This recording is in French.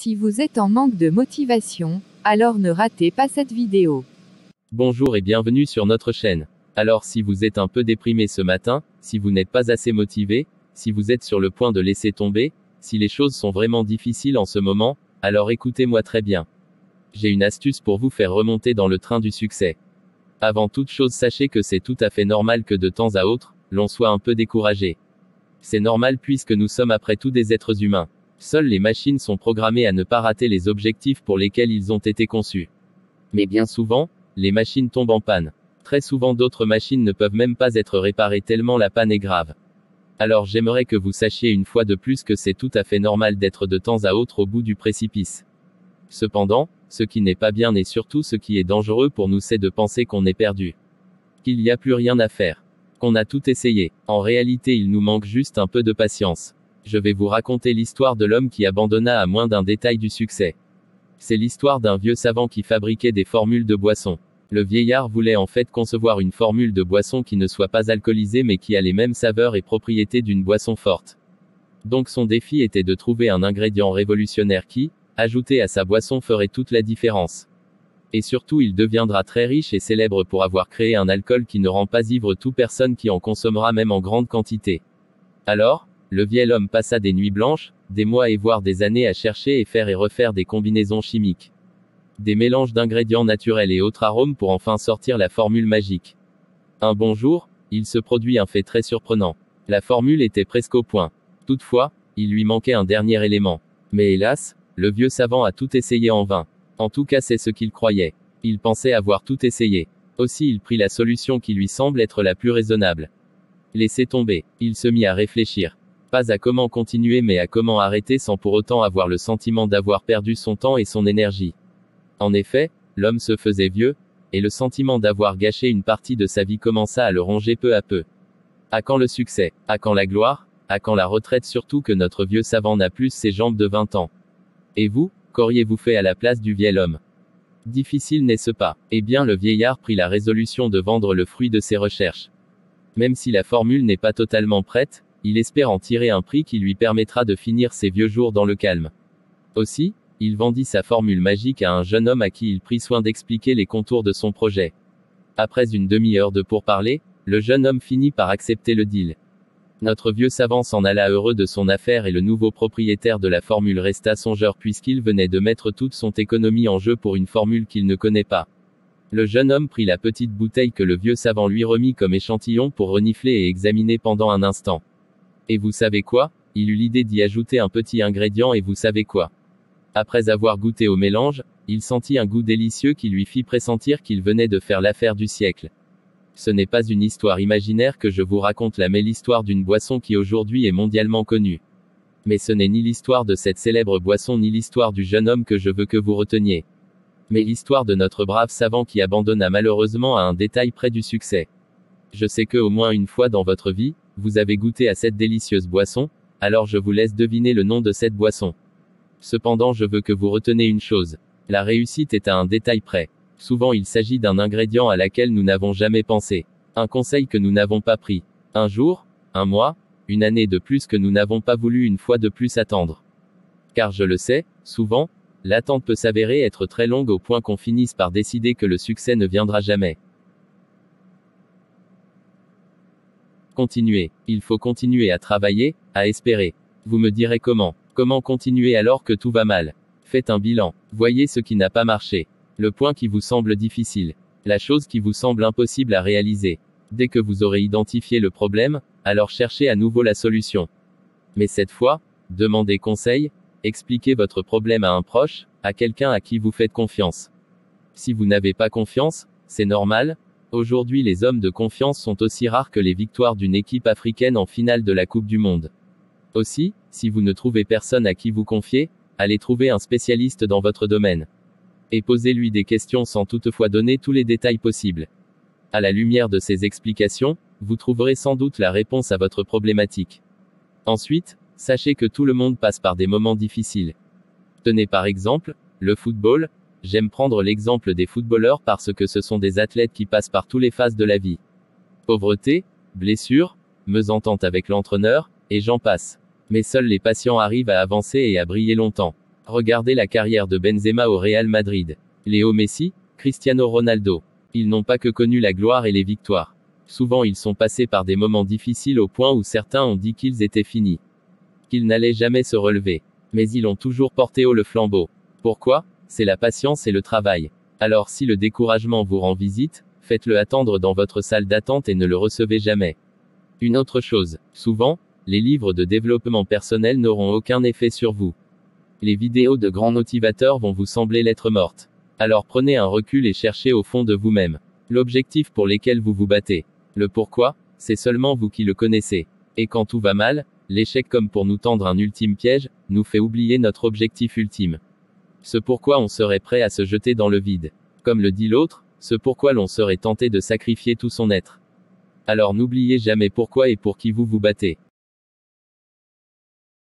Si vous êtes en manque de motivation, alors ne ratez pas cette vidéo. Bonjour et bienvenue sur notre chaîne. Alors si vous êtes un peu déprimé ce matin, si vous n'êtes pas assez motivé, si vous êtes sur le point de laisser tomber, si les choses sont vraiment difficiles en ce moment, alors écoutez-moi très bien. J'ai une astuce pour vous faire remonter dans le train du succès. Avant toute chose, sachez que c'est tout à fait normal que de temps à autre, l'on soit un peu découragé. C'est normal puisque nous sommes après tout des êtres humains. Seules les machines sont programmées à ne pas rater les objectifs pour lesquels ils ont été conçus. Mais bien souvent, les machines tombent en panne. Très souvent d'autres machines ne peuvent même pas être réparées tellement la panne est grave. Alors j'aimerais que vous sachiez une fois de plus que c'est tout à fait normal d'être de temps à autre au bout du précipice. Cependant, ce qui n'est pas bien et surtout ce qui est dangereux pour nous, c'est de penser qu'on est perdu. Qu'il n'y a plus rien à faire. Qu'on a tout essayé. En réalité, il nous manque juste un peu de patience. Je vais vous raconter l'histoire de l'homme qui abandonna à moins d'un détail du succès. C'est l'histoire d'un vieux savant qui fabriquait des formules de boissons. Le vieillard voulait en fait concevoir une formule de boisson qui ne soit pas alcoolisée mais qui a les mêmes saveurs et propriétés d'une boisson forte. Donc son défi était de trouver un ingrédient révolutionnaire qui, ajouté à sa boisson, ferait toute la différence. Et surtout il deviendra très riche et célèbre pour avoir créé un alcool qui ne rend pas ivre toute personne qui en consommera même en grande quantité. Alors, le vieil homme passa des nuits blanches, des mois et voire des années à chercher et faire et refaire des combinaisons chimiques. Des mélanges d'ingrédients naturels et autres arômes pour enfin sortir la formule magique. Un bon jour, il se produit un fait très surprenant. La formule était presque au point. Toutefois, il lui manquait un dernier élément. Mais hélas, le vieux savant a tout essayé en vain. En tout cas, c'est ce qu'il croyait. Il pensait avoir tout essayé. Aussi il prit la solution qui lui semble être la plus raisonnable. Laissez tomber. Il se mit à réfléchir. Pas à comment continuer mais à comment arrêter sans pour autant avoir le sentiment d'avoir perdu son temps et son énergie. En effet, l'homme se faisait vieux, et le sentiment d'avoir gâché une partie de sa vie commença à le ronger peu à peu. À quand le succès? À quand la gloire? À quand la retraite? Surtout que notre vieux savant n'a plus ses jambes de 20 ans. Et vous, qu'auriez-vous fait à la place du vieil homme? Difficile n'est-ce pas? Eh bien le vieillard prit la résolution de vendre le fruit de ses recherches. Même si la formule n'est pas totalement prête, il espère en tirer un prix qui lui permettra de finir ses vieux jours dans le calme. Aussi, il vendit sa formule magique à un jeune homme à qui il prit soin d'expliquer les contours de son projet. Après une demi-heure de pourparlers, le jeune homme finit par accepter le deal. Notre vieux savant s'en alla heureux de son affaire et le nouveau propriétaire de la formule resta songeur puisqu'il venait de mettre toute son économie en jeu pour une formule qu'il ne connaît pas. Le jeune homme prit la petite bouteille que le vieux savant lui remit comme échantillon pour renifler et examiner pendant un instant. Et vous savez quoi? Il eut l'idée d'y ajouter un petit ingrédient et vous savez quoi? Après avoir goûté au mélange, il sentit un goût délicieux qui lui fit pressentir qu'il venait de faire l'affaire du siècle. Ce n'est pas une histoire imaginaire que je vous raconte là mais l'histoire d'une boisson qui aujourd'hui est mondialement connue. Mais ce n'est ni l'histoire de cette célèbre boisson ni l'histoire du jeune homme que je veux que vous reteniez. Mais l'histoire de notre brave savant qui abandonna malheureusement à un détail près du succès. Je sais que au moins une fois dans votre vie, vous avez goûté à cette délicieuse boisson, alors je vous laisse deviner le nom de cette boisson. Cependant je veux que vous reteniez une chose. La réussite est à un détail près. Souvent il s'agit d'un ingrédient à laquelle nous n'avons jamais pensé. Un conseil que nous n'avons pas pris. Un jour, un mois, une année de plus que nous n'avons pas voulu une fois de plus attendre. Car je le sais, souvent, l'attente peut s'avérer être très longue au point qu'on finisse par décider que le succès ne viendra jamais. Continuez. Il faut continuer à travailler, à espérer. Vous me direz comment? Comment continuer alors que tout va mal? Faites un bilan. Voyez ce qui n'a pas marché. Le point qui vous semble difficile. La chose qui vous semble impossible à réaliser. Dès que vous aurez identifié le problème, alors cherchez à nouveau la solution. Mais cette fois, demandez conseil, expliquez votre problème à un proche, à quelqu'un à qui vous faites confiance. Si vous n'avez pas confiance, c'est normal. Aujourd'hui les hommes de confiance sont aussi rares que les victoires d'une équipe africaine en finale de la Coupe du Monde. Aussi, si vous ne trouvez personne à qui vous confier, allez trouver un spécialiste dans votre domaine. Et posez-lui des questions sans toutefois donner tous les détails possibles. À la lumière de ces explications, vous trouverez sans doute la réponse à votre problématique. Ensuite, sachez que tout le monde passe par des moments difficiles. Tenez par exemple, le football. J'aime prendre l'exemple des footballeurs parce que ce sont des athlètes qui passent par toutes les phases de la vie. Pauvreté, blessures, mésentente avec l'entraîneur, et j'en passe. Mais seuls les patients arrivent à avancer et à briller longtemps. Regardez la carrière de Benzema au Real Madrid. Léo Messi, Cristiano Ronaldo. Ils n'ont pas que connu la gloire et les victoires. Souvent ils sont passés par des moments difficiles au point où certains ont dit qu'ils étaient finis. Qu'ils n'allaient jamais se relever. Mais ils ont toujours porté haut le flambeau. Pourquoi? C'est la patience et le travail. Alors si le découragement vous rend visite, faites-le attendre dans votre salle d'attente et ne le recevez jamais. Une autre chose, souvent, les livres de développement personnel n'auront aucun effet sur vous. Les vidéos de grands motivateurs vont vous sembler lettres mortes. Alors prenez un recul et cherchez au fond de vous-même l'objectif pour lequel vous vous battez. Le pourquoi, c'est seulement vous qui le connaissez. Et quand tout va mal, l'échec comme pour nous tendre un ultime piège, nous fait oublier notre objectif ultime. Ce pourquoi on serait prêt à se jeter dans le vide. Comme le dit l'autre, ce pourquoi l'on serait tenté de sacrifier tout son être. Alors n'oubliez jamais pourquoi et pour qui vous vous battez.